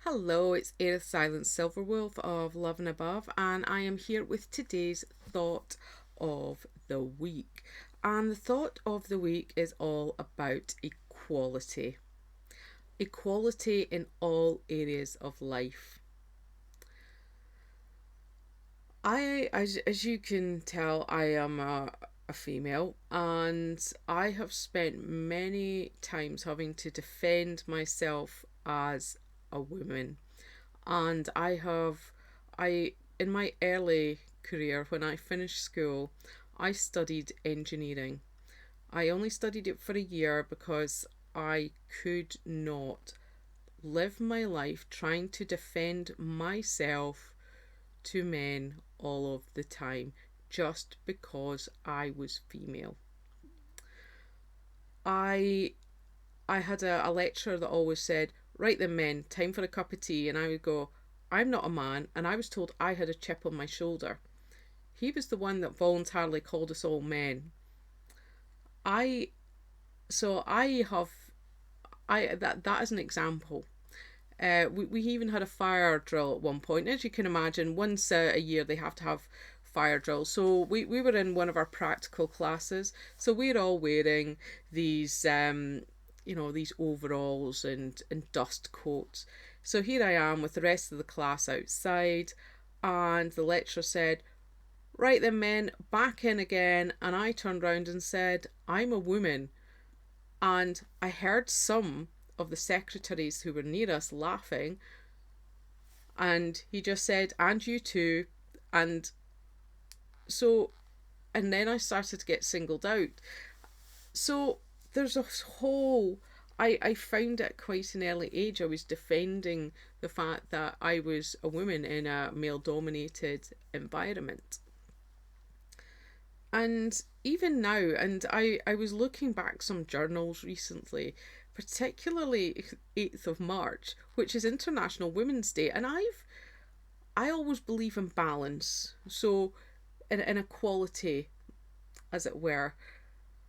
Hello, it's Aerith Silence Silverwolf of Love and Above, and I am here with today's thought of the week. And the thought of the week is all about equality. Equality in all areas of life. as you can tell, I am a female, and I have spent many times having to defend myself as a woman. And in my early career, when I finished school, I studied engineering. I only studied it for a year because I could not live my life trying to defend myself to men all of the time just because I was female. I I had a lecturer that always said, "Right then, men, time for a cup of tea," and I would go, "I'm not a man," and I was told I had a chip on my shoulder. He was the one that voluntarily called us all men. I so I have I that is an example. We even had a fire drill at one point. As you can imagine, once a year they have to have fire drills. So we were in one of our practical classes. So we're all wearing these these overalls and dust coats. So here I am with the rest of the class outside, and the lecturer said, "Right then, men, back in again." And I turned round and said, "I'm a woman." And I heard some of the secretaries who were near us laughing, and he just said, "And you too." And so, and then I started to get singled out. So there's a whole. I found at quite an early age I was defending the fact that I was a woman in a male dominated environment. And even now, and I was looking back some journals recently, particularly 8th of March, which is International Women's Day, and I always believe in balance. So in equality, as it were,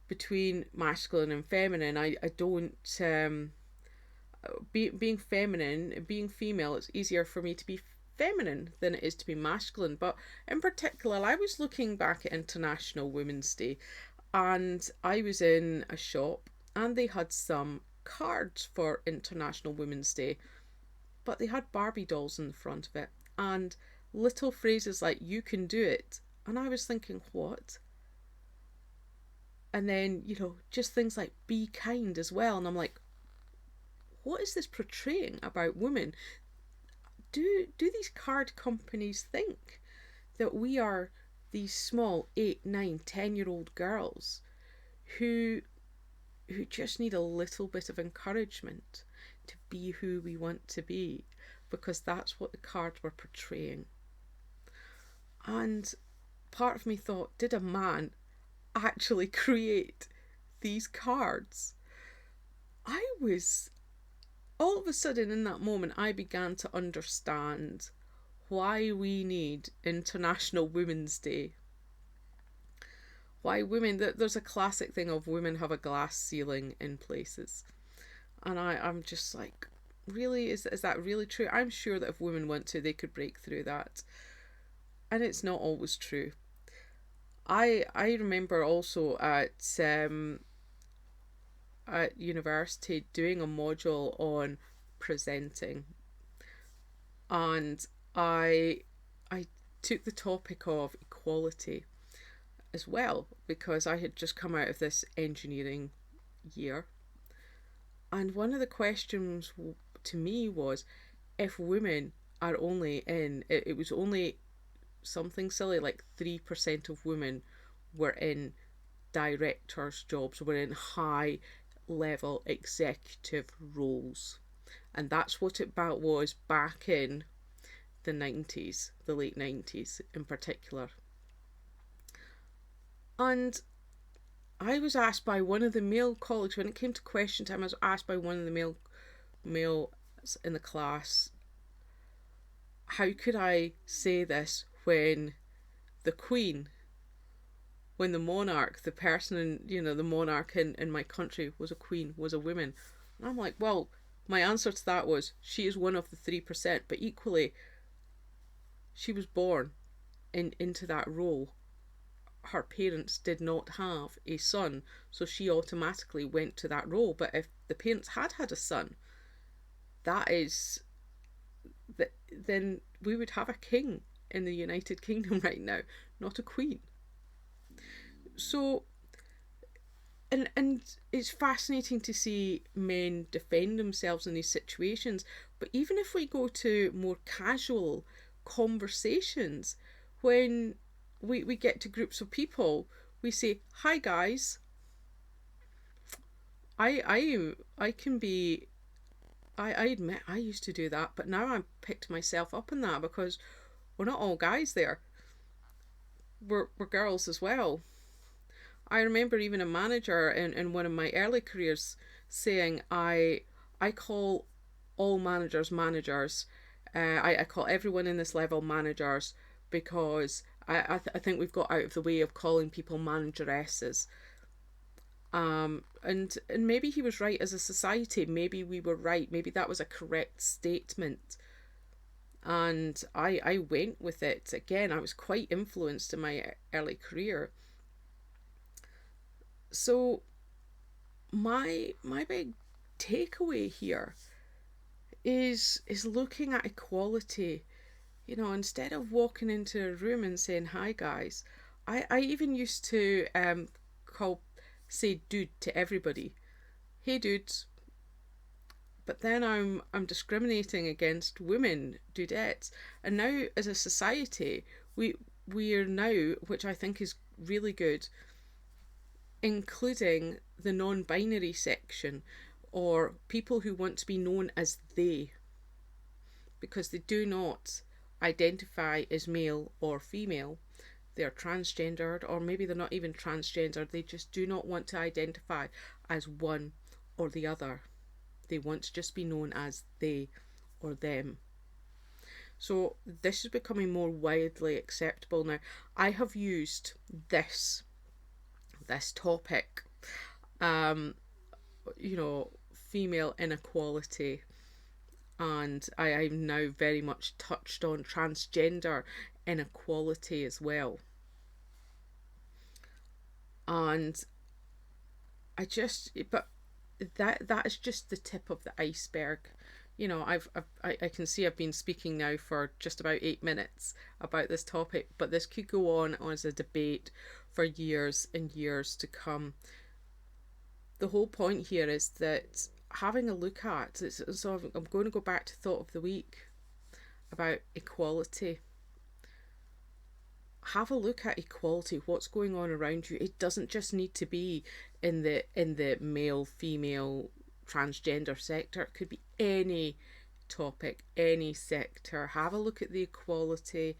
between masculine and feminine. I don't being feminine, being female, it's easier for me to be feminine than it is to be masculine. But in particular, I was looking back at International Women's Day, and I was in a shop and they had some cards for International Women's Day, but they had Barbie dolls in the front of it and little phrases like "you can do it." And I was thinking, what? And then, just things like "be kind" as well. And I'm like, what is this portraying about women? Do these card companies think that we are these small 8, 9, 10 year old girls who just need a little bit of encouragement to be who we want to be, because that's what the cards were portraying? And part of me thought, did a man actually create these cards? I was All of a sudden in that moment I began to understand why we need International Women's Day. Why women, there's a classic thing of women have a glass ceiling in places. And I'm just like, really? Is that really true? I'm sure that if women want to, they could break through that. And it's not always true. I remember also at university doing a module on presenting, and I took the topic of equality as well, because I had just come out of this engineering year, and one of the questions to me was, if women are only in it was only something silly like 3% of women were in directors' jobs, were in high level executive roles. And that's what it was back in the 90s, the late 90s in particular. And I was asked by one of the male colleagues, when it came to question time, I was asked by one of the male in the class, how could I say this when the Queen, when the monarch, the person in, the monarch in my country was a queen, was a woman? And I'm like, well, My answer to that was she is one of the 3%, but equally, she was born into that role. Her parents did not have a son, so she automatically went to that role. But if the parents had a son, that is that then we would have a king in the United Kingdom right now, not a queen. So and it's fascinating to see men defend themselves in these situations. But even if we go to more casual conversations, when we get to groups of people, we say, "Hi guys." I can be. I admit I used to do that, but now I've picked myself up on that because we're not all guys there. We're girls as well. I remember even a manager in one of my early careers saying, I call all managers managers. I call everyone in this level managers because I think we've got out of the way of calling people manageresses. And maybe he was right as a society. Maybe we were right. Maybe that was a correct statement. And I went with it. Again, I was quite influenced in my early career. So my big takeaway here is looking at equality. You know, instead of walking into a room and saying hi guys, I even used to call say dude to everybody. Hey dudes. But then I'm discriminating against women dudettes. And now as a society we are now, which I think is really good, including the non-binary section, or people who want to be known as they, because they do not identify as male or female. They're transgendered, or maybe they're not even transgender, they just do not want to identify as one or the other. They want to just be known as they or them. So this is becoming more widely acceptable now. I have used this topic, um, female inequality, and I've now very much touched on transgender inequality as well. And but that is just the tip of the iceberg. I can see I've been speaking now for just about 8 minutes about this topic, but this could go on as a debate for years and years to come. The whole point here is that having a look at, so I'm going to go back to thought of the week about equality. Have a look at equality, what's going on around you. It doesn't just need to be in the male, female, transgender sector. It could be any topic, any sector. Have a look at the equality.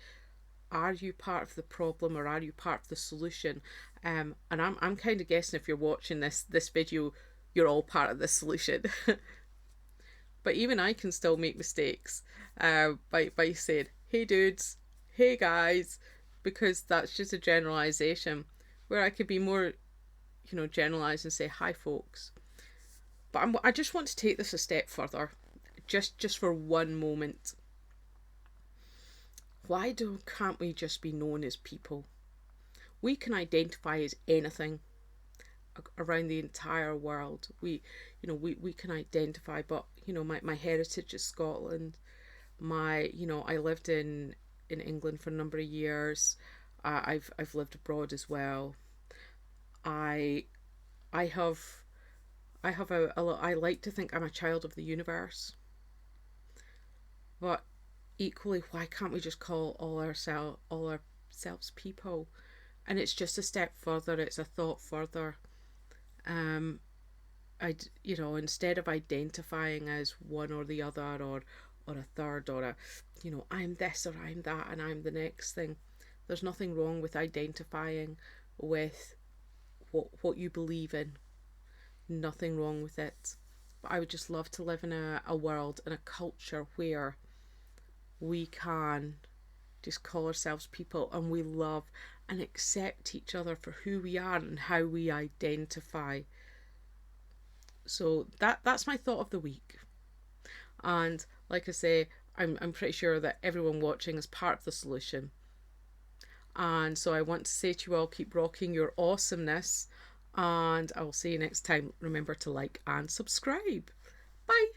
Are you part of the problem or are you part of the solution? And I'm kind of guessing if you're watching this video, you're all part of the solution. But even I can still make mistakes by saying, hey dudes, hey guys, because that's just a generalization, where I could be more, generalized and say, hi folks. But I just want to take this a step further, just for one moment. Why can't we just be known as people? We can identify as anything around the entire world. We can identify, but my heritage is Scotland. I lived in England for a number of years. I've lived abroad as well. I have I like to think I'm a child of the universe. But equally, why can't we just call all ourselves people? And it's just a step further. It's a thought further. Instead of identifying as one or the other, or a third, or I'm this or I'm that and I'm the next thing. There's nothing wrong with identifying with what you believe in. Nothing wrong with it. But I would just love to live in a world and a culture where we can just call ourselves people and we love and accept each other for who we are and how we identify. So that's my thought of the week. And like I say, I'm pretty sure that everyone watching is part of the solution. And so I want to say to you all, keep rocking your awesomeness. And I will see you next time. Remember to like and subscribe. Bye.